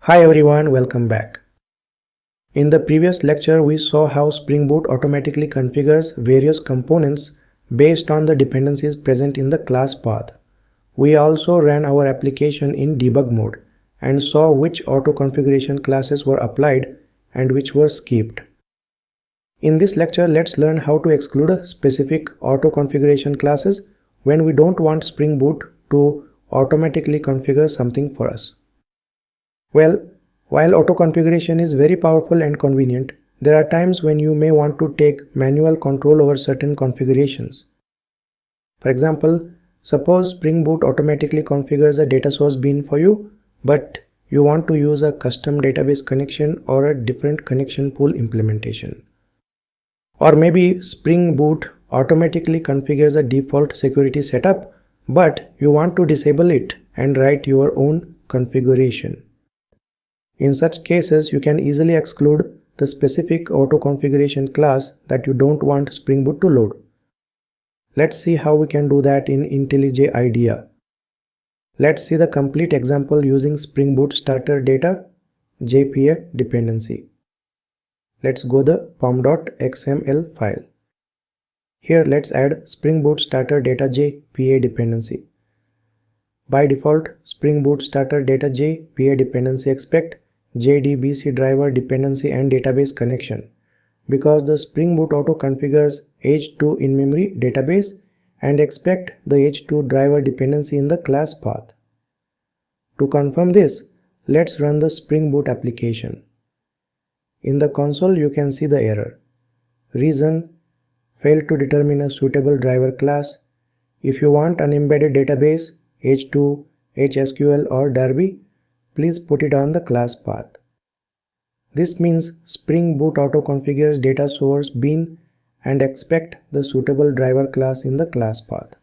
Hi everyone, welcome back. In the previous lecture, we saw how Spring Boot automatically configures various components based on the dependencies present in the class path. We also ran our application in debug mode and saw which auto configuration classes were applied and which were skipped. In this lecture, let's learn how to exclude specific auto configuration classes when we don't want Spring Boot to automatically configure something for us. Well, while auto configuration is very powerful and convenient, there are times when you may want to take manual control over certain configurations. For example, suppose Spring Boot automatically configures a data source bean for you, but you want to use a custom database connection or a different connection pool implementation. Or maybe Spring Boot automatically configures a default security setup, but you want to disable it and write your own configuration. In such cases, you can easily exclude the specific auto configuration class that you don't want Spring Boot to load. Let's see how we can do that in IntelliJ IDEA. Let's see the complete example using Spring Boot starter data JPA dependency. Let's go the pom.xml file. Here let's add Spring Boot starter data JPA dependency. By default, Spring Boot starter data JPA dependency expect JDBC driver dependency and database connection because the Spring Boot auto configures H2 in-memory database and expect the H2 driver dependency in the class path. To confirm this, let's run the Spring Boot application. In the console, you can see the error. Reason: failed to determine a suitable driver class. If you want an embedded database, H2, HSQL or Derby, please put it on the class path. This means Spring Boot auto configures data source bean and expect the suitable driver class in the class path.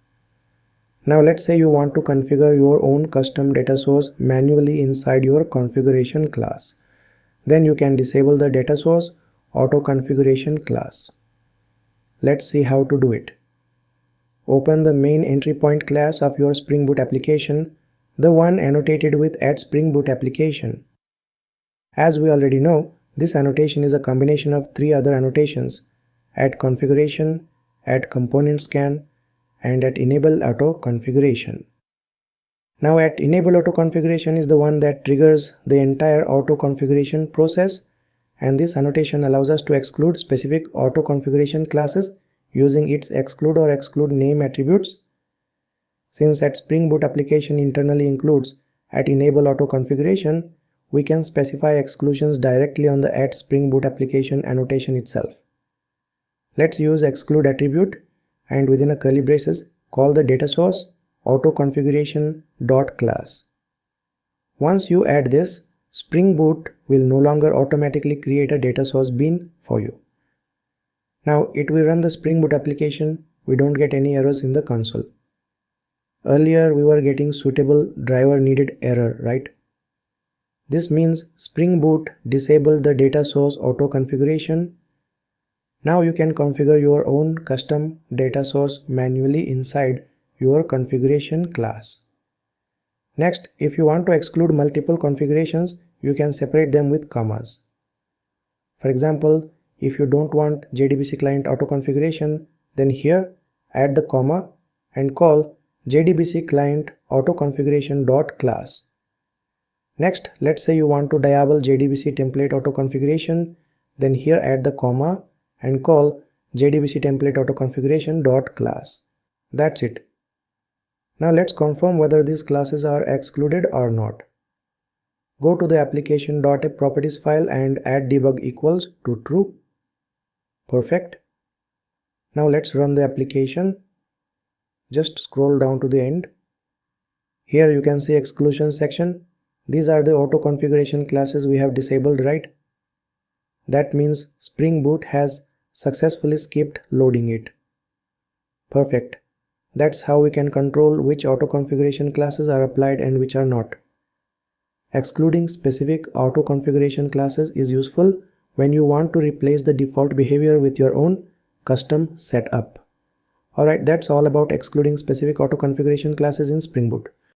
Now let's say you want to configure your own custom data source manually inside your configuration class. Then you can disable the data source auto configuration class. Let's see how to do it. Open the main entry point class of your Spring Boot application, the one annotated with @SpringBoot-application. As we already know, this annotation is a combination of three other annotations: @configuration, @component-scan, and @enable-auto-configuration. Now @enable-auto-configuration is the one that triggers the entire auto configuration process, and this annotation allows us to exclude specific auto configuration classes using its exclude or exclude name attributes. Since Spring Boot application internally includes @enable-auto-configuration, we can specify exclusions directly on the @Spring Boot application annotation itself. Let's use exclude attribute and within a curly braces call the data source auto-configuration.class. Once you add this, Spring Boot will no longer automatically create a data source bean for you. Now it will run the Spring Boot application. We don't get any errors in the console. Earlier we were getting suitable driver needed error, right? This means Spring Boot disabled the data source auto configuration. Now you can configure your own custom data source manually inside your configuration class. Next, if you want to exclude multiple configurations, you can separate them with commas. For example, if you don't want JDBC client auto configuration, then here add the comma and call JDBC client auto configuration.class. Next, let's say you want to disable JDBC template auto configuration, then here add the comma and call JDBC template auto configuration.class. That's it. Now let's confirm whether these classes are excluded or not. Go to the application.properties file and add debug equals to true. Perfect. Now let's run the application. Just scroll down to the end. Here you can see exclusion section. These are the auto configuration classes we have disabled, right? That means Spring Boot has successfully skipped loading it. Perfect. That's how we can control which auto configuration classes are applied and which are not. Excluding specific auto configuration classes is useful when you want to replace the default behavior with your own custom setup. Alright, that's all about excluding specific auto configuration classes in Spring Boot.